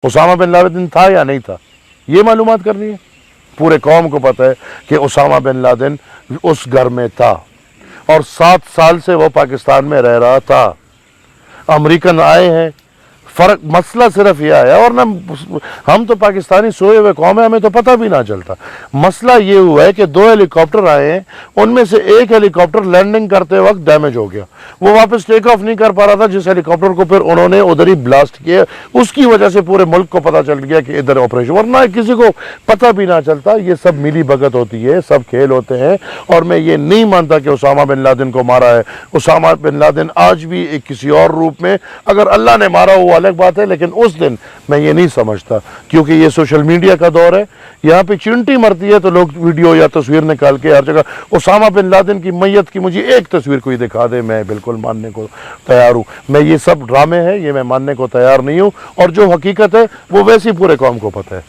Usama bin Laden था या नहीं था, ये मालूमात करनी है। पूरे कौम को पता है कि उसामा बिन लादेन उस घर में था और 7 साल से वो पाकिस्तान में रह रहा था। अमेरिकन आए हैं, फ़र्क मसला सिर्फ यह आया, और ना हम तो पाकिस्तानी सोए हुए कौम है, हमें तो पता भी ना चलता। मसला ये हुआ है कि 2 हेलीकॉप्टर आए हैं, उनमें से एक हेलीकॉप्टर लैंडिंग करते वक्त डैमेज हो गया, वो वापस टेक ऑफ नहीं कर पा रहा था, जिस हेलीकॉप्टर को फिर उन्होंने उधर ही ब्लास्ट किया, उसकी वजह से पूरे मुल्क को पता चल गया कि इधर ऑपरेशन, वरना किसी को पता भी ना चलता। ये सब मिली भगत होती है, सब खेल होते हैं, और मैं ये नहीं मानता कि उसामा बिन लादेन को मारा है। उसामा बिन लादेन आज भी एक किसी और रूप में, अगर अल्लाह ने मारा वो अलग बात है, लेकिन उस दिन मैं ये नहीं समझता, क्योंकि ये सोशल मीडिया का दौर है। यहाँ पे चिंटी मरती है तो लोग वीडियो या तस्वीर निकाल के हर जगह, उसामा बिन लादेन की मैयत की मुझे एक तस्वीर कोई दिखा दे, मैं बिल्कुल मानने को तैयार हूँ। मैं ये सब ड्रामे हैं, ये मैं मानने को तैयार नहीं हूँ, और जो हकीकत है वो वैसी पूरे कौम को पता है।